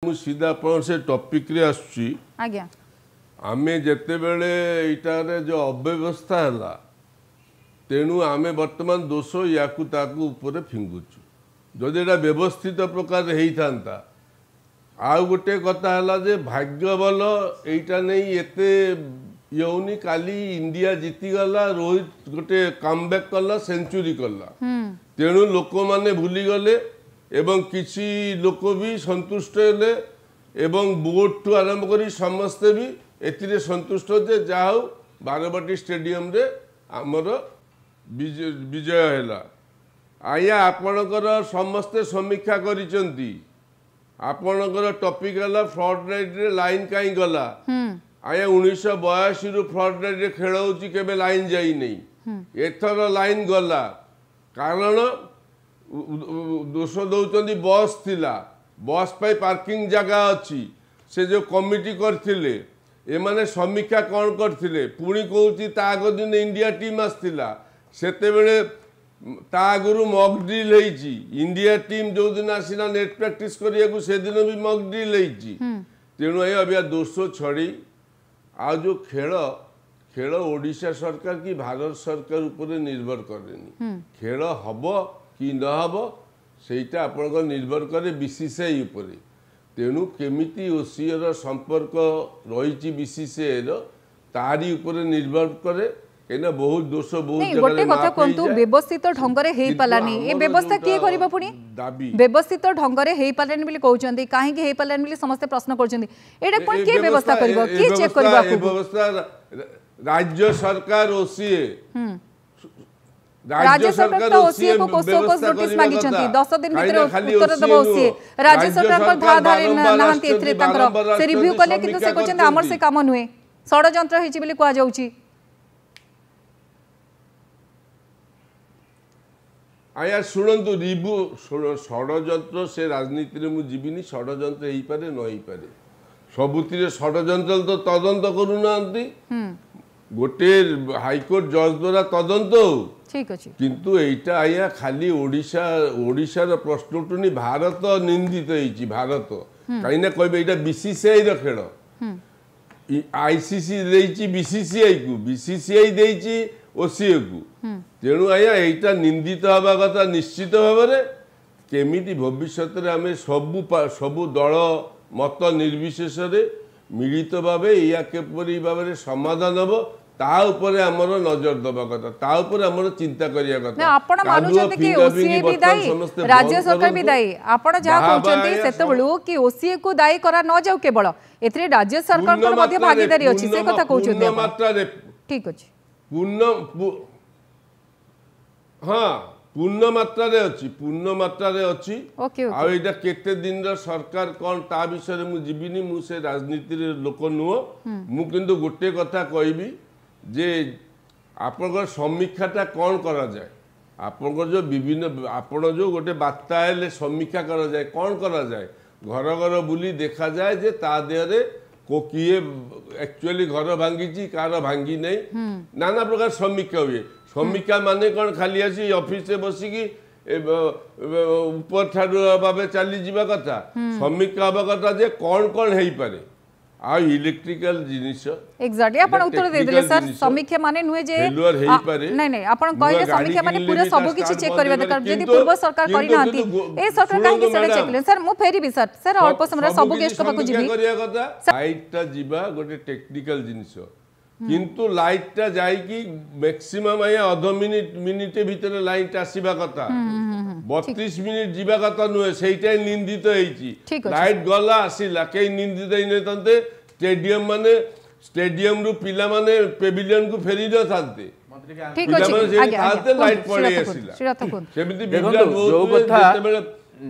मु सीधा अपन से टॉपिक रे आसुची आज्ञा आमे जेते बेले इटारे जो अव्यवस्था हला तेणु आमे वर्तमान दोष याकू ताकू ऊपर फिंगुचु जदि एटा व्यवस्थित प्रकार हेई थांता आ गोटे कथा हला जे भाग्य बल एटा नहीं एते यौनी काली इंडिया जीती गला रोहित गोटे कमबैक कला सेंचुरी कला तेणु लोक माने भूली गले एवं किसी लोक भी संतुष्ट हेले एवं बोर्ड ठू आरंभ करी समस्ते भी एतिरे संतुष्ट जे जाओ बारबाटी स्टेडियम रे आमर विजय हैला आया आपणकर समस्ते समीक्षा करिसंती आपणकर टॉपिक हला फ्लड लाइट रे लाइन काई गला आया 1982 रु फ्लड लाइट रे खेल होची केबे लाइन जाई नहीं एथर लाइन गला कारण दोष दौरान बस थिला बस पाई पार्किंग जगह अच्छी से जो कमिटी करथिले एमाने समीक्षा कौन करथिले पुणी कहूची ता आग दिन इंडिया टीम आसथिला सेते बेले ता आगुरु मॉक ड्रिल हेची इंडिया टीम जो दिन आसिना नेट प्रैक्टिस करिया को से दिन भी मॉक ड्रिल हेची तेणु ए अबिया दोष छड़ी आ जो खेल खेल ओडिशा सरकार की भारत सरकार ऊपर निर्भर करेनी खेल हबो कि न हबो सेटा आपन निर्भर करे बीसीसीआई ऊपर तेणु केमिति ओसीएर संपर्क रही बीसीसीआई तारी ऊपर निर्भर करे केना बहुत दोष बहुत गोटे कथा कोंतु व्यवस्थित ढंग रे हेई पालानी ए व्यवस्था किए करबा पुनी व्यवस्थित ढंग रे हेई पालानी बोली कहउचंदी काहे कि हेई पालानी बोली समस्त प्रश्न करचंदी एटा कोन के व्यवस्था करबो की चेक करबा को व्यवस्था राज्य सरकार ओसीए राज्य सरकार तो ओसीए को कोसोकोस नोटिस मागी छंती 10 दिन भीतर उत्तर देबो ओसीए राज्य सरकार पर धा धारे नाहंती एथरे ताकर से रिव्यू करले किंतु से कहचंदी हमर से काम नुहे षडयंत्र हेची बोली कोआ जाउची आया शुणु रिव्यू षडयंत्र से राजनीति रे मु जीविनी षडयंत्र हेई पारे न हेई पारे सबुतिर षडयंत्र तो तदंत करूनांती गोटे हाईकोर्ट जज द्वारा तदंत हो ठीक अछि किंतु एटा आया खाली ओडिशा ओडिशार प्रश्न उठुनी भारत निंदित हेची भारत कहीं कहबे एटा बीसीसीआई रो खेल आईसीसी देइची बीसीसीआई देइची ओसीए को तेणु आया एटा निंदित हवा कथा निश्चित भाव में केमिति भविष्य में आम सबू दल मत निर्विशेष मिलित भाव या केपरी भाव में समाधान हम ता ऊपर हमर नजर दबा कथा ता ऊपर हमर चिंता करिया कथा आपण मानुछन कि ओसीए भी दायी राज्य सरकार भी दायी आपण जा कहउछन्ती सेतबळु कि ओसीए को दायी करा न जाऊ केवल एथरे राज्य सरकार को मध्ये भागीदारी अछि से कथा कहउछन्ती पूर्ण मात्रा रे ठीक अछि पूर्ण मात्रा रे अछि आ एटा केते दिन रो सरकार कोन ता विषय मु जीविनी मु से राजनीति रे लोक नुह मु किंतु गोटे कथा कहबी जे आपन समीक्षाटा कौन करा जाए आपन जो विभिन्न आपन जो गोटे बार्ता हेले समीक्षा करा जाए कौन करा जाए घर घर बुली देखा जाए जे ता देहरे को किए एक्चुअली घर भांगी कार भांगी नहीं नाना प्रकार समीक्षा हुए समीक्षा माने कौन खाली आसी ऑफिस बसिकी ऊपर ठाडू भाव चली जावा कथा समीक्षा हवा कथा जे कौन कौन हेई पारे आ इलेक्ट्रिकल जिनिस एग्जैक्टली आपण उत्तर दे देले सर समीक्षा माने नुहे जे नहीं नहीं आपण कहले समीक्षा माने पूरा सब किछि चेक करबा दरकार जदि पूर्व सरकार करि नांती ए सरकार काहे कि सेटा चेक ले सर मु फेरी भी सर अल्प समय सब गेस्ट को जिबी लाइट टा जिबा गोटे टेक्निकल जिनिस किंतु लाइट टा जाई कि मैक्सिमम आया आधा मिनिट भीतर लाइट आसीबा कथा 32 मिनिट जीवा कथा नुहे सेटा निंदित हेची लाइट गला आसीला के निंदित हेने तंते स्टेडियम रु पिला माने पेविलियन को फेरी न थांते ठीक अछि लाइट पड़े आसीला सेमिति बिगला जो कथा